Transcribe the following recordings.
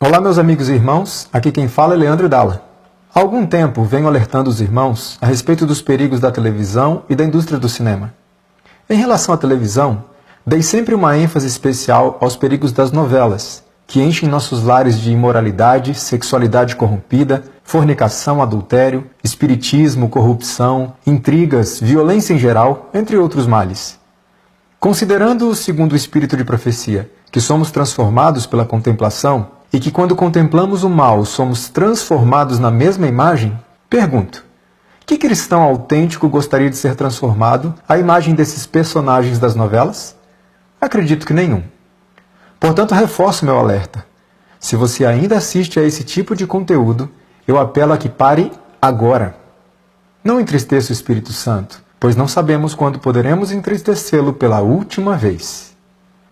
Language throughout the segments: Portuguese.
Olá, meus amigos e irmãos, aqui quem fala é Leandro Dalla. Há algum tempo venho alertando os irmãos a respeito dos perigos da televisão e da indústria do cinema. Em relação à televisão, dei sempre uma ênfase especial aos perigos das novelas, que enchem nossos lares de imoralidade, sexualidade corrompida, fornicação, adultério, espiritismo, corrupção, intrigas, violência em geral, entre outros males. Considerando, segundo o espírito de profecia, que somos transformados pela contemplação, e que quando contemplamos o mal somos transformados na mesma imagem, pergunto, que cristão autêntico gostaria de ser transformado à imagem desses personagens das novelas? Acredito que nenhum. Portanto, reforço meu alerta. Se você ainda assiste a esse tipo de conteúdo, eu apelo a que pare agora. Não entristeça o Espírito Santo, pois não sabemos quando poderemos entristecê-lo pela última vez.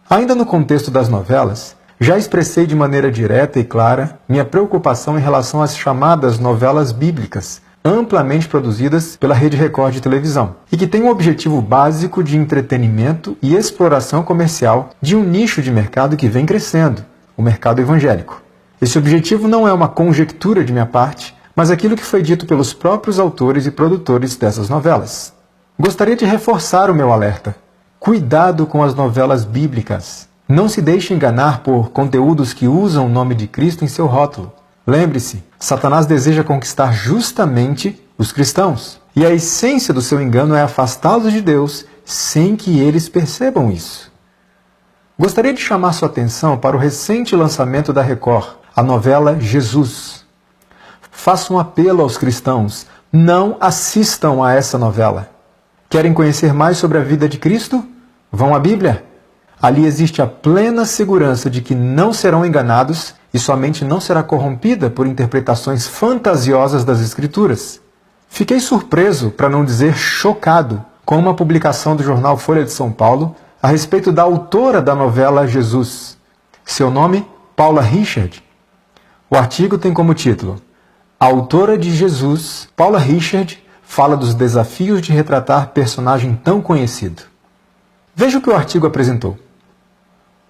Ainda no contexto das novelas, já expressei de maneira direta e clara minha preocupação em relação às chamadas novelas bíblicas, amplamente produzidas pela Rede Record de televisão, e que têm o objetivo básico de entretenimento e exploração comercial de um nicho de mercado que vem crescendo, o mercado evangélico. Esse objetivo não é uma conjectura de minha parte, mas aquilo que foi dito pelos próprios autores e produtores dessas novelas. Gostaria de reforçar o meu alerta. Cuidado com as novelas bíblicas. Não se deixe enganar por conteúdos que usam o nome de Cristo em seu rótulo. Lembre-se, Satanás deseja conquistar justamente os cristãos. E a essência do seu engano é afastá-los de Deus sem que eles percebam isso. Gostaria de chamar sua atenção para o recente lançamento da Record, a novela Jesus. Faço um apelo aos cristãos, não assistam a essa novela. Querem conhecer mais sobre a vida de Cristo? Vão à Bíblia. Ali existe a plena segurança de que não serão enganados e sua mente não será corrompida por interpretações fantasiosas das Escrituras. Fiquei surpreso, para não dizer chocado, com uma publicação do jornal Folha de São Paulo a respeito da autora da novela Jesus. Seu nome, Paula Richard. O artigo tem como título: A autora de Jesus, Paula Richard, fala dos desafios de retratar personagem tão conhecido. Veja o que o artigo apresentou.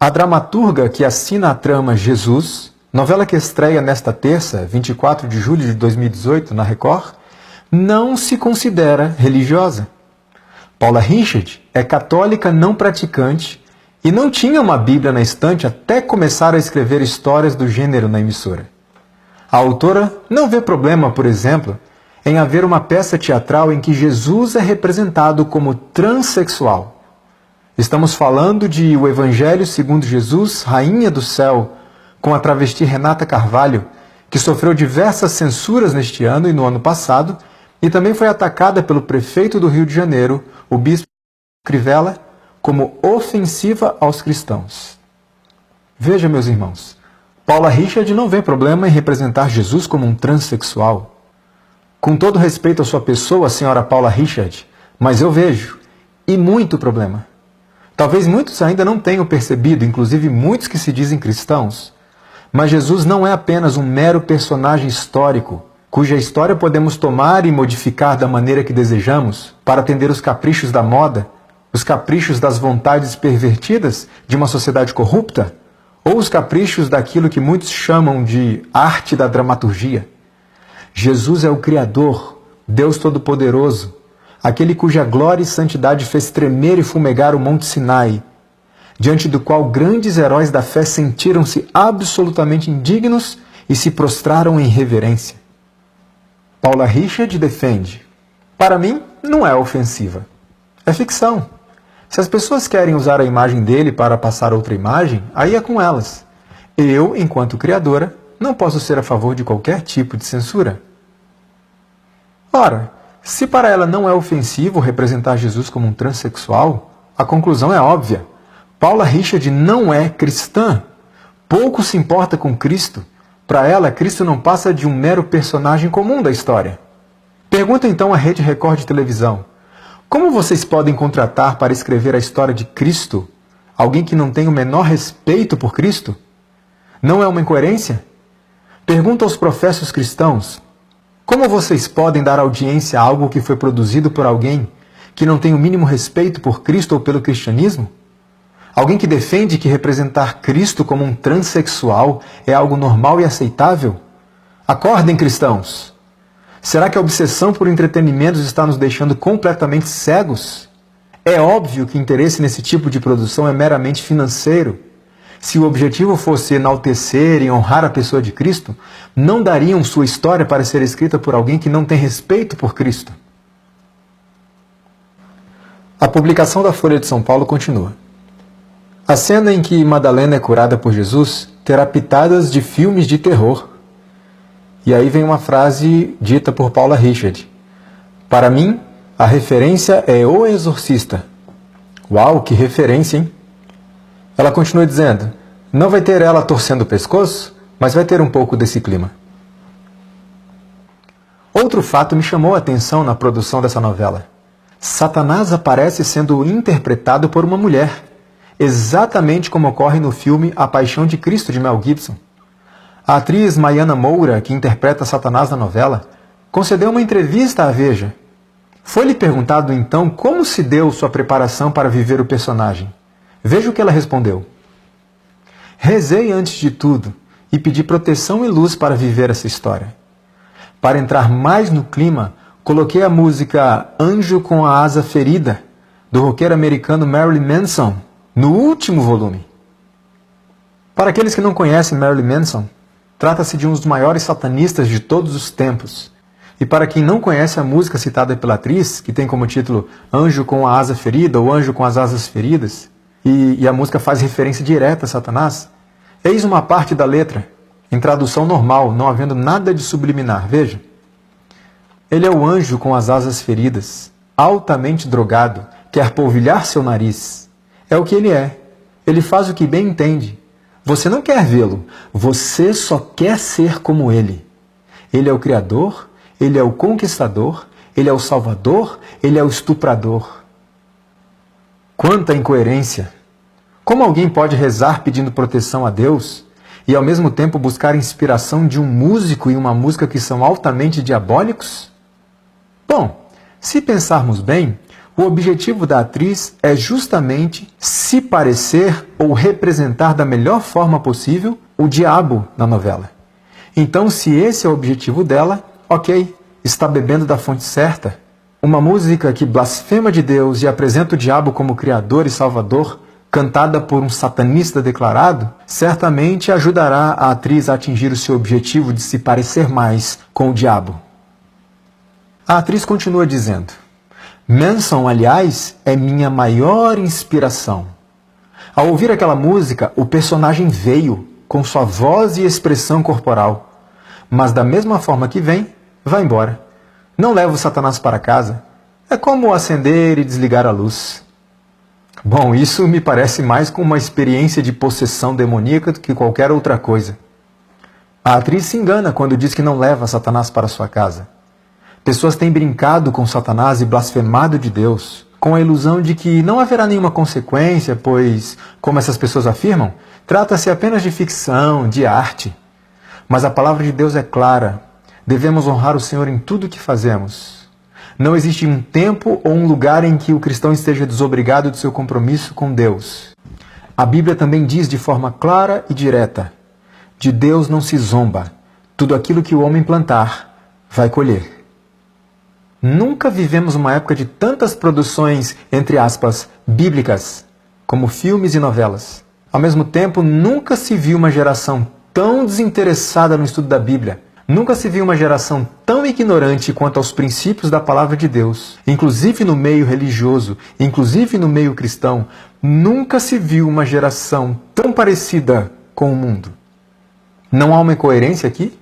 A dramaturga que assina a trama Jesus, novela que estreia nesta terça, 24 de julho de 2018, na Record, não se considera religiosa. Paula Richard é católica não praticante e não tinha uma Bíblia na estante até começar a escrever histórias do gênero na emissora. A autora não vê problema, por exemplo, em haver uma peça teatral em que Jesus é representado como transexual. Estamos falando de O Evangelho segundo Jesus, Rainha do Céu, com a travesti Renata Carvalho, que sofreu diversas censuras neste ano e no ano passado, e também foi atacada pelo prefeito do Rio de Janeiro, o bispo Crivella, como ofensiva aos cristãos. Veja, meus irmãos, Paula Richard não vê problema em representar Jesus como um transexual. Com todo respeito à sua pessoa, a senhora Paula Richard, mas eu vejo, e muito problema. Talvez muitos ainda não tenham percebido, inclusive muitos que se dizem cristãos, mas Jesus não é apenas um mero personagem histórico, cuja história podemos tomar e modificar da maneira que desejamos para atender os caprichos da moda, os caprichos das vontades pervertidas de uma sociedade corrupta, ou os caprichos daquilo que muitos chamam de arte da dramaturgia. Jesus é o Criador, Deus Todo-Poderoso, aquele cuja glória e santidade fez tremer e fumegar o Monte Sinai, diante do qual grandes heróis da fé sentiram-se absolutamente indignos e se prostraram em reverência. Paula Richard defende: para mim, não é ofensiva. É ficção. Se as pessoas querem usar a imagem dele para passar outra imagem, aí é com elas. Eu, enquanto criadora, não posso ser a favor de qualquer tipo de censura. Ora, se para ela não é ofensivo representar Jesus como um transexual, a conclusão é óbvia. Paula Richard não é cristã. Pouco se importa com Cristo. Para ela, Cristo não passa de um mero personagem comum da história. Pergunta então à Rede Record de televisão: como vocês podem contratar para escrever a história de Cristo alguém que não tem o menor respeito por Cristo? Não é uma incoerência? Pergunta aos professos cristãos: como vocês podem dar audiência a algo que foi produzido por alguém que não tem o mínimo respeito por Cristo ou pelo cristianismo? Alguém que defende que representar Cristo como um transexual é algo normal e aceitável? Acordem, cristãos! Será que a obsessão por entretenimentos está nos deixando completamente cegos? É óbvio que o interesse nesse tipo de produção é meramente financeiro. Se o objetivo fosse enaltecer e honrar a pessoa de Cristo, não dariam sua história para ser escrita por alguém que não tem respeito por Cristo. A publicação da Folha de São Paulo continua. A cena em que Madalena é curada por Jesus terá pitadas de filmes de terror. E aí vem uma frase dita por Paula Richard. Para mim, a referência é O Exorcista. Uau, que referência, hein? Ela continua dizendo, não vai ter ela torcendo o pescoço, mas vai ter um pouco desse clima. Outro fato me chamou a atenção na produção dessa novela. Satanás aparece sendo interpretado por uma mulher, exatamente como ocorre no filme A Paixão de Cristo, de Mel Gibson. A atriz Maiana Moura, que interpreta Satanás na novela, concedeu uma entrevista à Veja. Foi-lhe perguntado então como se deu sua preparação para viver o personagem. Veja o que ela respondeu. Rezei antes de tudo e pedi proteção e luz para viver essa história. Para entrar mais no clima, coloquei a música Anjo com a Asa Ferida, do roqueiro americano Marilyn Manson, no último volume. Para aqueles que não conhecem Marilyn Manson, trata-se de um dos maiores satanistas de todos os tempos. E para quem não conhece a música citada pela atriz, que tem como título Anjo com a Asa Ferida ou Anjo com as Asas Feridas, e a música faz referência direta a Satanás, eis uma parte da letra, em tradução normal, não havendo nada de subliminar. Veja. Ele é o anjo com as asas feridas, altamente drogado, quer polvilhar seu nariz. É o que ele é. Ele faz o que bem entende. Você não quer vê-lo, você só quer ser como ele. Ele é o Criador, ele é o Conquistador, ele é o Salvador, ele é o Estuprador. Quanta incoerência! Como alguém pode rezar pedindo proteção a Deus e ao mesmo tempo buscar inspiração de um músico e uma música que são altamente diabólicos? Bom, se pensarmos bem, o objetivo da atriz é justamente se parecer ou representar da melhor forma possível o diabo na novela. Então, se esse é o objetivo dela, ok, está bebendo da fonte certa. Uma música que blasfema de Deus e apresenta o diabo como Criador e Salvador, cantada por um satanista declarado, certamente ajudará a atriz a atingir o seu objetivo de se parecer mais com o diabo. A atriz continua dizendo, Manson, aliás, é minha maior inspiração. Ao ouvir aquela música, o personagem veio, com sua voz e expressão corporal. Mas da mesma forma que vem, vai embora. Não leva o Satanás para casa. É como acender e desligar a luz. Bom, isso me parece mais com uma experiência de possessão demoníaca do que qualquer outra coisa. A atriz se engana quando diz que não leva Satanás para sua casa. Pessoas têm brincado com Satanás e blasfemado de Deus, com a ilusão de que não haverá nenhuma consequência, pois, como essas pessoas afirmam, trata-se apenas de ficção, de arte. Mas a palavra de Deus é clara. Devemos honrar o Senhor em tudo o que fazemos. Não existe um tempo ou um lugar em que o cristão esteja desobrigado de seu compromisso com Deus. A Bíblia também diz de forma clara e direta, de Deus não se zomba. Tudo aquilo que o homem plantar, vai colher. Nunca vivemos uma época de tantas produções, entre aspas, bíblicas, como filmes e novelas. Ao mesmo tempo, nunca se viu uma geração tão desinteressada no estudo da Bíblia. Nunca se viu uma geração tão ignorante quanto aos princípios da palavra de Deus. Inclusive no meio religioso, inclusive no meio cristão, nunca se viu uma geração tão parecida com o mundo. Não há uma incoerência aqui?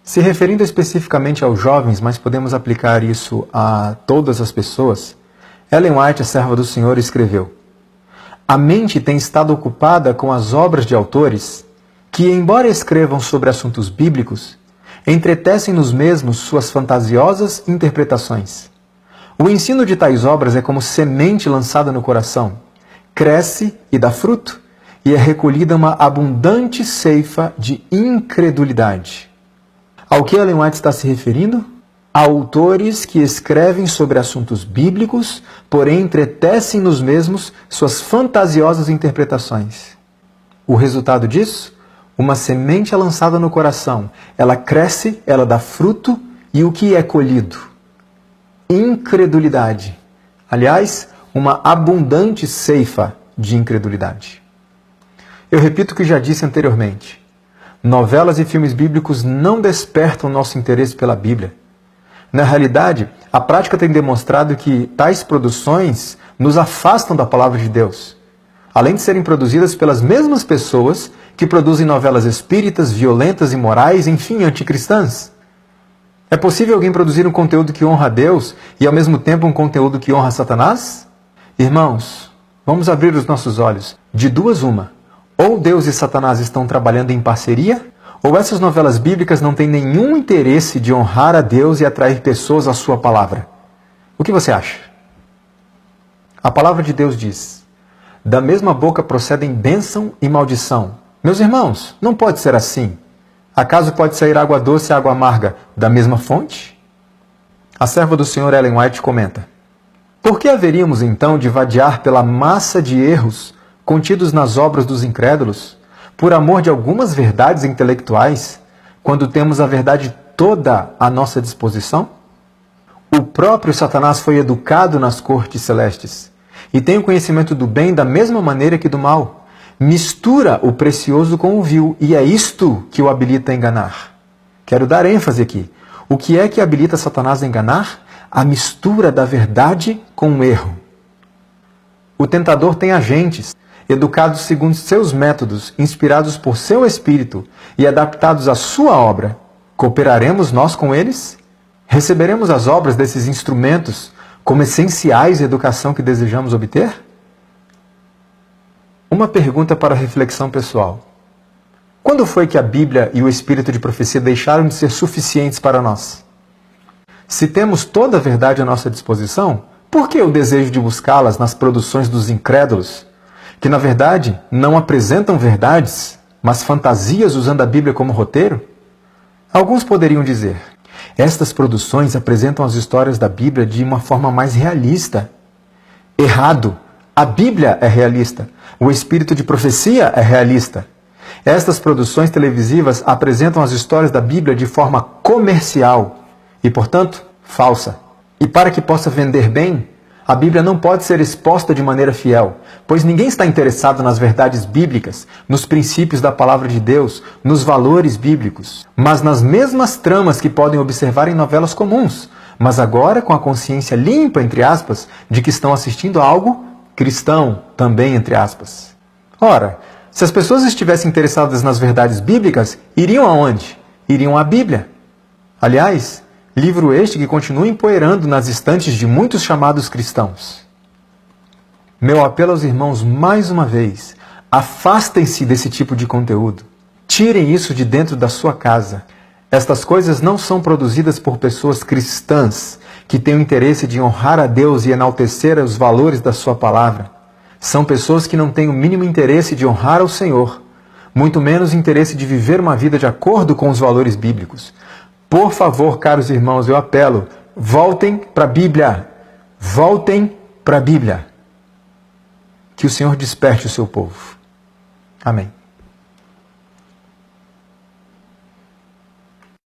Se referindo especificamente aos jovens, mas podemos aplicar isso a todas as pessoas, Ellen White, a serva do Senhor, escreveu: a mente tem estado ocupada com as obras de autores que, embora escrevam sobre assuntos bíblicos, entretecem nos mesmos suas fantasiosas interpretações. O ensino de tais obras é como semente lançada no coração, cresce e dá fruto, e é recolhida uma abundante ceifa de incredulidade. Ao que Ellen White está se referindo? Autores que escrevem sobre assuntos bíblicos, porém entretecem nos mesmos suas fantasiosas interpretações. O resultado disso? Uma semente é lançada no coração. Ela cresce, ela dá fruto, e o que é colhido? Incredulidade. Aliás, uma abundante ceifa de incredulidade. Eu repito o que já disse anteriormente. Novelas e filmes bíblicos não despertam nosso interesse pela Bíblia. Na realidade, a prática tem demonstrado que tais produções nos afastam da palavra de Deus, além de serem produzidas pelas mesmas pessoas que produzem novelas espíritas, violentas, imorais, enfim, anticristãs. É possível alguém produzir um conteúdo que honra a Deus e, ao mesmo tempo, um conteúdo que honra Satanás? Irmãos, vamos abrir os nossos olhos. De duas uma. Ou Deus e Satanás estão trabalhando em parceria, ou essas novelas bíblicas não têm nenhum interesse de honrar a Deus e atrair pessoas à sua palavra. O que você acha? A palavra de Deus diz: da mesma boca procedem bênção e maldição. Meus irmãos, não pode ser assim. Acaso pode sair água doce e água amarga da mesma fonte? A serva do Senhor Ellen White comenta: por que haveríamos então de vadiar pela massa de erros contidos nas obras dos incrédulos, por amor de algumas verdades intelectuais, quando temos a verdade toda à nossa disposição? O próprio Satanás foi educado nas cortes celestes e tem o conhecimento do bem da mesma maneira que do mal. Mistura o precioso com o vil, e é isto que o habilita a enganar. Quero dar ênfase aqui. O que é que habilita Satanás a enganar? A mistura da verdade com o erro. O tentador tem agentes, educados segundo seus métodos, inspirados por seu espírito e adaptados à sua obra. Cooperaremos nós com eles? Receberemos as obras desses instrumentos como essenciais à educação que desejamos obter? Uma pergunta para reflexão pessoal. Quando foi que a Bíblia e o espírito de profecia deixaram de ser suficientes para nós? Se temos toda a verdade à nossa disposição, por que o desejo de buscá-las nas produções dos incrédulos, que na verdade não apresentam verdades, mas fantasias usando a Bíblia como roteiro? Alguns poderiam dizer: estas produções apresentam as histórias da Bíblia de uma forma mais realista. Errado! A Bíblia é realista. O espírito de profecia é realista. Estas produções televisivas apresentam as histórias da Bíblia de forma comercial e, portanto, falsa. E para que possa vender bem, a Bíblia não pode ser exposta de maneira fiel, pois ninguém está interessado nas verdades bíblicas, nos princípios da palavra de Deus, nos valores bíblicos, mas nas mesmas tramas que podem observar em novelas comuns, mas agora com a consciência limpa, entre aspas, de que estão assistindo a algo cristão, também entre aspas. Ora, se as pessoas estivessem interessadas nas verdades bíblicas, iriam aonde? Iriam à Bíblia. Aliás, livro este que continua empoeirando nas estantes de muitos chamados cristãos. Meu apelo aos irmãos, mais uma vez, afastem-se desse tipo de conteúdo. Tirem isso de dentro da sua casa. Estas coisas não são produzidas por pessoas cristãs que têm o interesse de honrar a Deus e enaltecer os valores da sua palavra. São pessoas que não têm o mínimo interesse de honrar ao Senhor, muito menos interesse de viver uma vida de acordo com os valores bíblicos. Por favor, caros irmãos, eu apelo, voltem para a Bíblia. Voltem para a Bíblia. Que o Senhor desperte o seu povo. Amém.